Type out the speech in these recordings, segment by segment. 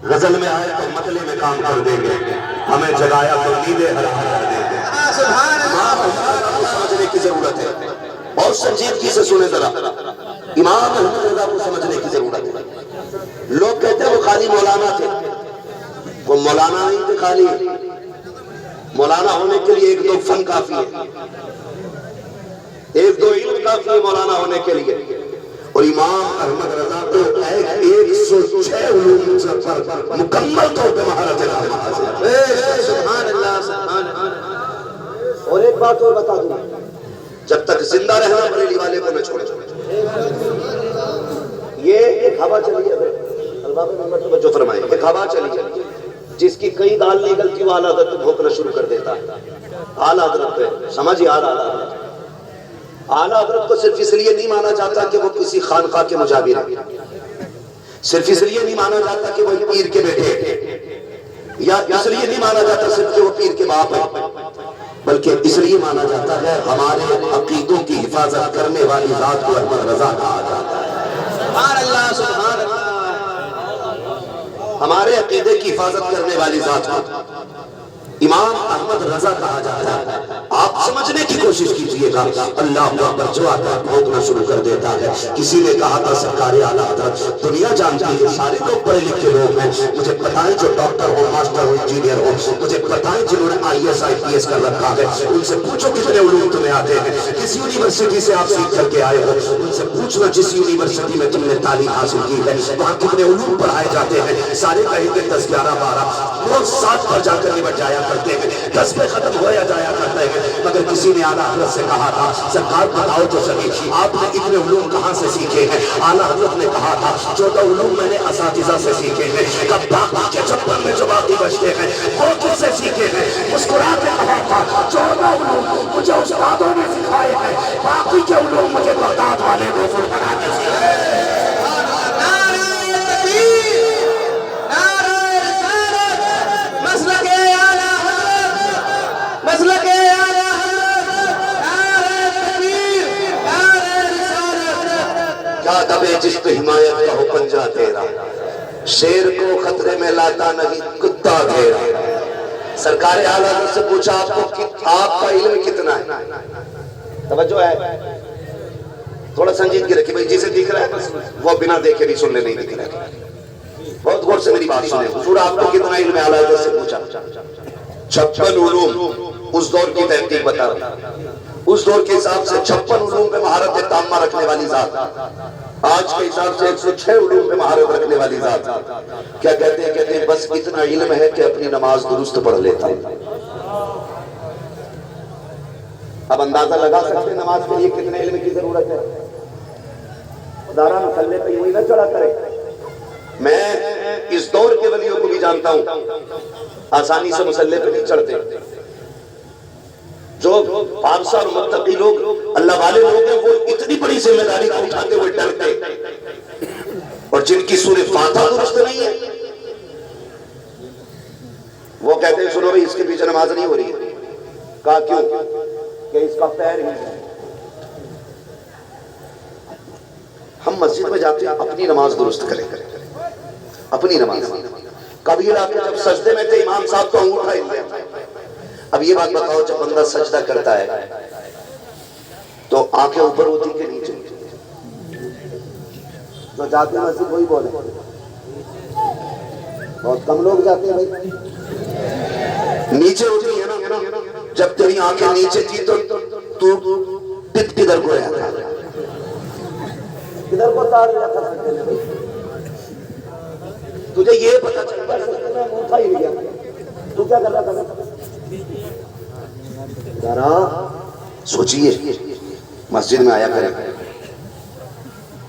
غزل میں آئے تو مطلع میں کام کر دیں گے، ہمیں جگایا تو نیندیں حرام کر دیں گے۔ امام احمد کو سمجھنے کی ضرورت ہے، بہت سنجیدگی سے سنیں ذرا، امام احمد رضا کو سمجھنے کی ضرورت ہے۔ لوگ کہتے ہیں وہ خالی مولانا تھے، وہ مولانا نہیں تھے خالی، مولانا ہونے کے لیے ایک دو فن کافی ہے، ایک دو علم کافی ہے مولانا ہونے کے لیے، اور امام احمد رضا کو 106 علوم پر مکمل طور پہ مہارت ہے۔ سبحان اللہ سبحان اللہ۔ اور ایک بات اور بتا دوں، جب تک زندہ رہنا بریلی والے کو نہ چھوڑے۔ یہ ایک ہوا چلی ہے، الباب نمبر توجہ فرمائیں، ایک ہوا چلی ہے جس کی کئی دال نہیں گلتی، وہ اعلیٰ حضرت بھونکنا شروع کر دیتا ہے۔ اعلیٰ حضرت پہ سمجھ اعلیٰ حضرت، اعلیٰ حضرت کو صرف اس لیے نہیں مانا جاتا کہ وہ کسی خانقاہ کے مجاور ہیں، صرف اس لیے نہیں مانا جاتا کہ وہ پیر کے بیٹے ہیں، یا اس لیے نہیں مانا جاتا صرف کہ وہ پیر کے باپ ہیں، بلکہ اس لیے مانا جاتا ہے ہمارے عقیدوں کی حفاظت کرنے والی ذات کو احمد رضا کہا جاتا ہے۔ سبحان اللہ سبحان اللہ۔ ہمارے عقیدے کی حفاظت کرنے والی ذات کو امام احمد رضا کہا جاتا ہے۔ آپ سمجھنے کی کوشش کیجئے گا، اللہ اکبر جو آتا ہے بھونکنا شروع کر دیتا ہے۔ کسی نے کہا تھا سرکار اعلیٰ حضرت دنیا جانتی ہے سارے لوگ پڑھے لکھے لوگ ہیں، مجھے بتائیں جو ڈاکٹر ہو، ماسٹر ہو، انجینئر ہو، مجھے بتائیں جنہوں نے IAS IPS کر رکھا ہے، ان سے پوچھو کتنے علوم تمہیں آتے ہیں، کس یونیورسٹی سے آپ سیکھ کر کے آئے ہو، ان سے پوچھنا جس یونیورسٹی میں تم نے تعلیم حاصل کی ہے وہاں کتنے علوم پڑھائے جاتے ہیں، سارے کہیں گے 10 11 12 وہ 7 پر جا کر نمٹ جایا کرتے ہیں، 10 پہ ختم ہویا جایا کرتے ہیں۔ مگر کسی نے اعلیٰ حضرت سے کہا تھا سرکار بتاؤ تو صحیح آپ نے اتنے علوم کہاں سے سیکھے ہیں؟ اعلیٰ حضرت نے کہا تھا 14 علوم میں نے اساتذہ سے سیکھے ہیں۔ کب باقی کے 56 میں جو باقی بچتے ہیں وہ کس سے سیکھے ہیں؟ مسکرا کے کہا تھا 14 علوم مجھے استادوں نے سکھائے ہیں، باقی کے علوم مجھے بغداد والے محفوظ بنا کے سکھائے ہیں۔ کیا دبے جس پہ حمایت کا ہو پنجہ تیرا، شیر کو خطرے میں لاتا نہیں کتا گھیرا۔ سرکار اعلیٰ حضرت سے پوچھا آپ کا علم کتنا ہے؟ توجہ ہے، تھوڑا سنجیدگی رکھی بھائی، جسے دکھ رہا ہے وہ بنا دیکھے بھی سننے نہیں دکھ رہا ہے۔ بہت غور سے میری بات سنیں، حضور آپ کو کتنا علم ہے؟ اعلیٰ حضرت سے پوچھا 56 علوم، اس دور کی تحقیق بتا رہا ہوں، اس دور کے حساب سے 56 علوم پہ مہارت تامہ رکھنے والی ذات، آج کے حساب سے 106 علوم پہ مہارت رکھنے والی ذات کیا کہتے ہیں؟ کہتے ہیں بس اتنا علم ہے کہ اپنی نماز درست پڑھ لیتا ہے۔ اب اندازہ لگا سکتے ہیں نماز کے لیے کتنے علم کی ضرورت ہے؟ خدارہ مسلے پہ یوں نہ چڑھا کرے۔ میں اس دور کے ولیوں کو بھی جانتا ہوں، آسانی سے مسلے پہ نہیں چڑھتے۔ جو پارسا اور متقی لوگ اللہ والے لوگ ہیں وہ اتنی بڑی ذمہ داری کو اٹھاتے ہوئے ڈرتے، اور جن کی سورہ فاتحہ درست نہیں ہے وہ کہتے ہیں سنو بھئی اس کے پیچھے نماز نہیں ہو رہی ہے۔ کہا کیوں؟ کہ اس کا پیر ہی ہے۔ ہم مسجد میں جاتے ہیں اپنی نماز درست کریں، اپنی نماز۔ کبھی علاقے جب سجدے میں تھے امام صاحب تو انگوٹھا ہل گیا۔ اب یہ بات بتاؤ جب بندہ سجدہ کرتا ہے تو آنکھیں اوپر ہوتی کہ نیچے؟ جو جاتے ہیں مسجد وہی بولے، بہت کم لوگ جاتے ہیں بھائی، نیچے ہوتی ہے نا۔ جب تیری آنکھیں نیچے تھی تو پت کدھر کو رہتا ہے؟ کدھر کو تار لیا کر سکتے ہیں؟ تجھے یہ پتا چلتا ہے میں انگوٹھا ہی لیا، تو کیا کر رہا تھا؟ ذرا سوچئے، مسجد میں آیا کریں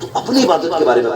تو اپنی عبادت کے بارے میں